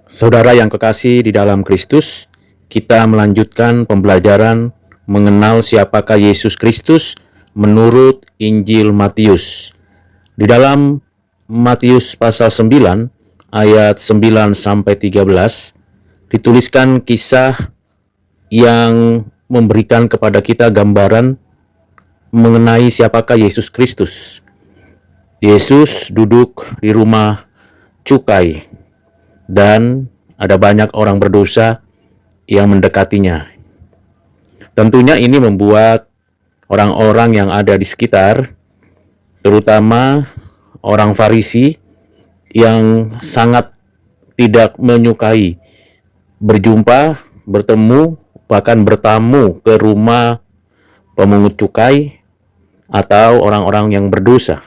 Saudara yang kekasih di dalam Kristus, kita melanjutkan pembelajaran mengenal siapakah Yesus Kristus menurut Injil Matius. Di dalam Matius pasal 9 ayat 9 sampai 13 dituliskan kisah yang memberikan kepada kita gambaran mengenai siapakah Yesus Kristus. Yesus duduk di rumah cukai dan ada banyak orang berdosa yang mendekatinya. Tentunya ini membuat orang-orang yang ada di sekitar, terutama orang Farisi yang sangat tidak menyukai berjumpa, bertemu, bahkan bertamu ke rumah pemungut cukai atau orang-orang yang berdosa.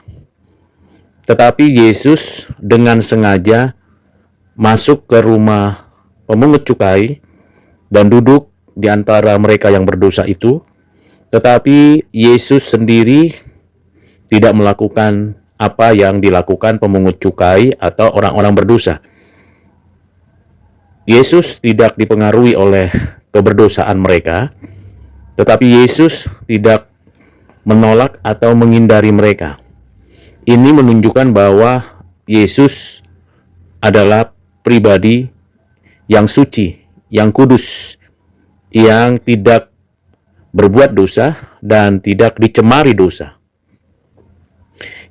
Tetapi Yesus dengan sengaja masuk ke rumah pemungut cukai dan duduk di antara mereka yang berdosa itu, tetapi Yesus sendiri tidak melakukan apa yang dilakukan pemungut cukai atau orang-orang berdosa. Yesus tidak dipengaruhi oleh keberdosaan mereka, tetapi Yesus tidak menolak atau menghindari mereka. Ini menunjukkan bahwa Yesus adalah pribadi yang suci, yang kudus, yang tidak berbuat dosa dan tidak dicemari dosa.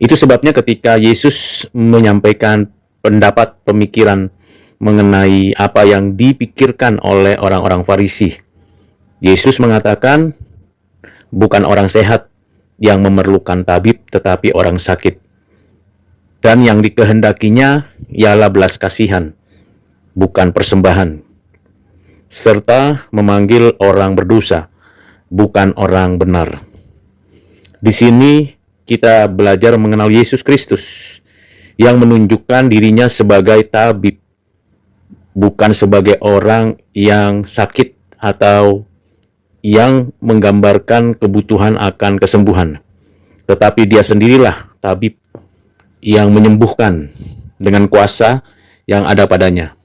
Itu sebabnya ketika Yesus menyampaikan pendapat pemikiran mengenai apa yang dipikirkan oleh orang-orang Farisi, Yesus mengatakan bukan orang sehat yang memerlukan tabib, tetapi orang sakit. Dan yang dikehendakinya ialah belas kasihan, bukan persembahan, serta memanggil orang berdosa, bukan orang benar. Di sini kita belajar mengenal Yesus Kristus yang menunjukkan dirinya sebagai tabib, bukan sebagai orang yang sakit atau yang menggambarkan kebutuhan akan kesembuhan. Tetapi dia sendirilah tabib yang menyembuhkan dengan kuasa yang ada padanya.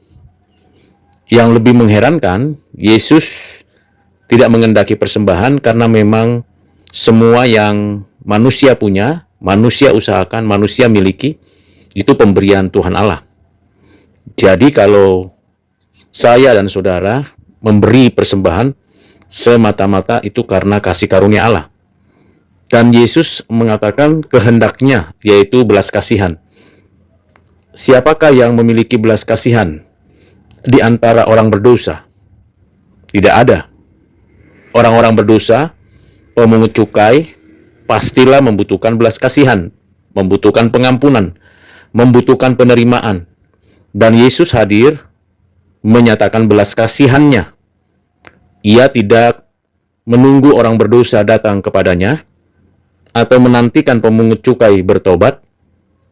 Yang lebih mengherankan, Yesus tidak mengendaki persembahan karena memang semua yang manusia punya, manusia usahakan, manusia miliki, itu pemberian Tuhan Allah. Jadi kalau saya dan saudara memberi persembahan, semata-mata itu karena kasih karunia Allah. Dan Yesus mengatakan kehendaknya, yaitu belas kasihan. Siapakah yang memiliki belas kasihan di antara orang berdosa? Tidak ada. Orang-orang berdosa, pemungut cukai, pastilah membutuhkan belas kasihan, membutuhkan pengampunan, membutuhkan penerimaan. Dan Yesus hadir menyatakan belas kasihannya. Ia tidak menunggu orang berdosa datang kepadanya atau menantikan pemungut cukai bertobat,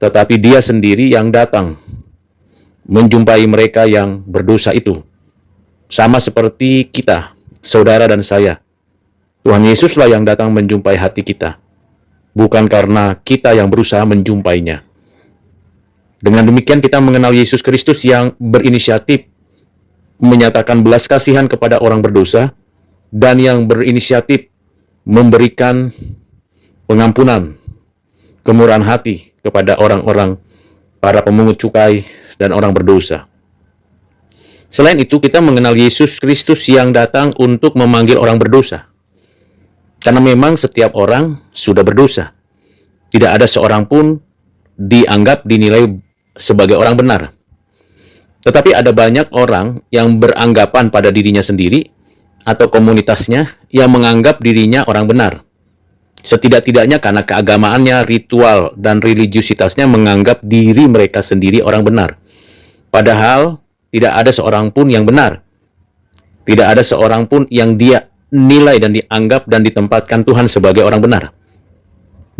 tetapi dia sendiri yang datang menjumpai mereka yang berdosa itu. Sama seperti kita, saudara dan saya. Tuhan Yesuslah yang datang menjumpai hati kita, bukan karena kita yang berusaha menjumpainya. Dengan demikian kita mengenal Yesus Kristus yang berinisiatif menyatakan belas kasihan kepada orang berdosa dan yang berinisiatif memberikan pengampunan, kemurahan hati kepada orang-orang, para pemungut cukai dan orang berdosa. Selain itu, kita mengenal Yesus Kristus yang datang untuk memanggil orang berdosa. Karena memang setiap orang sudah berdosa. Tidak ada seorang pun dinilai sebagai orang benar. Tetapi ada banyak orang yang beranggapan pada dirinya sendiri atau komunitasnya yang menganggap dirinya orang benar. Setidak-tidaknya karena keagamaannya, ritual, dan religiusitasnya menganggap diri mereka sendiri orang benar. Padahal tidak ada seorang pun yang benar. Tidak ada seorang pun yang dia nilai dan dianggap dan ditempatkan Tuhan sebagai orang benar.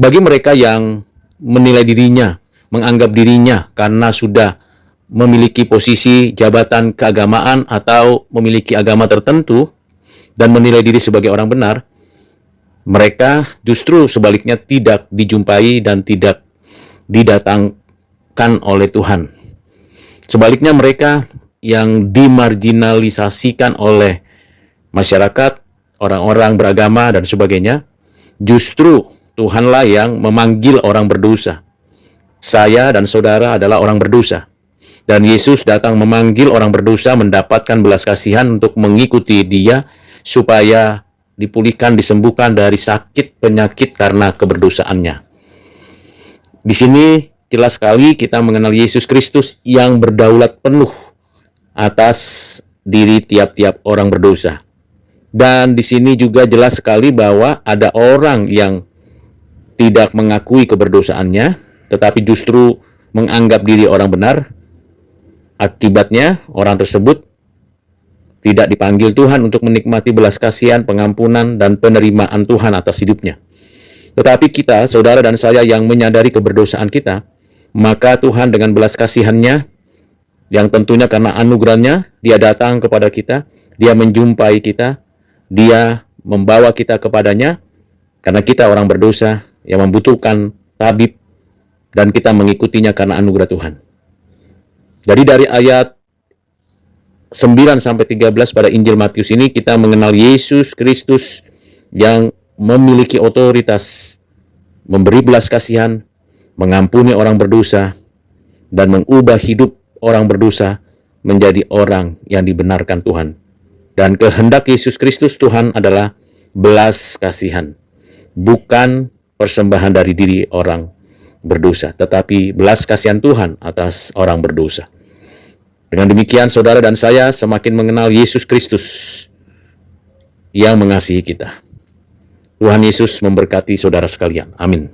Bagi mereka yang menilai dirinya, menganggap dirinya karena sudah memiliki posisi jabatan keagamaan atau memiliki agama tertentu dan menilai diri sebagai orang benar, mereka justru sebaliknya tidak dijumpai dan tidak didatangkan oleh Tuhan. Sebaliknya mereka yang dimarginalisasikan oleh masyarakat, orang-orang beragama, dan sebagainya, justru Tuhanlah yang memanggil orang berdosa. Saya dan saudara adalah orang berdosa. Dan Yesus datang memanggil orang berdosa mendapatkan belas kasihan untuk mengikuti Dia supaya dipulihkan, disembuhkan dari sakit penyakit karena keberdosaannya. Di sini jelas sekali kita mengenal Yesus Kristus yang berdaulat penuh atas diri tiap-tiap orang berdosa. Dan di sini juga jelas sekali bahwa ada orang yang tidak mengakui keberdosaannya, tetapi justru menganggap diri orang benar. Akibatnya, orang tersebut tidak dipanggil Tuhan untuk menikmati belas kasihan, pengampunan, dan penerimaan Tuhan atas hidupnya. Tetapi kita, saudara dan saya yang menyadari keberdosaan kita, maka Tuhan dengan belas kasihannya, yang tentunya karena anugerahnya, Dia datang kepada kita, Dia menjumpai kita, Dia membawa kita kepadanya, karena kita orang berdosa yang membutuhkan tabib, dan kita mengikutinya karena anugerah Tuhan. Jadi dari ayat 9-13 pada Injil Matius ini kita mengenal Yesus Kristus yang memiliki otoritas memberi belas kasihan, mengampuni orang berdosa, dan mengubah hidup orang berdosa menjadi orang yang dibenarkan Tuhan. Dan kehendak Yesus Kristus Tuhan adalah belas kasihan, bukan persembahan dari diri orang berdosa, tetapi belas kasihan Tuhan atas orang berdosa. Dengan demikian, saudara dan saya semakin mengenal Yesus Kristus yang mengasihi kita. Tuhan Yesus memberkati saudara sekalian. Amin.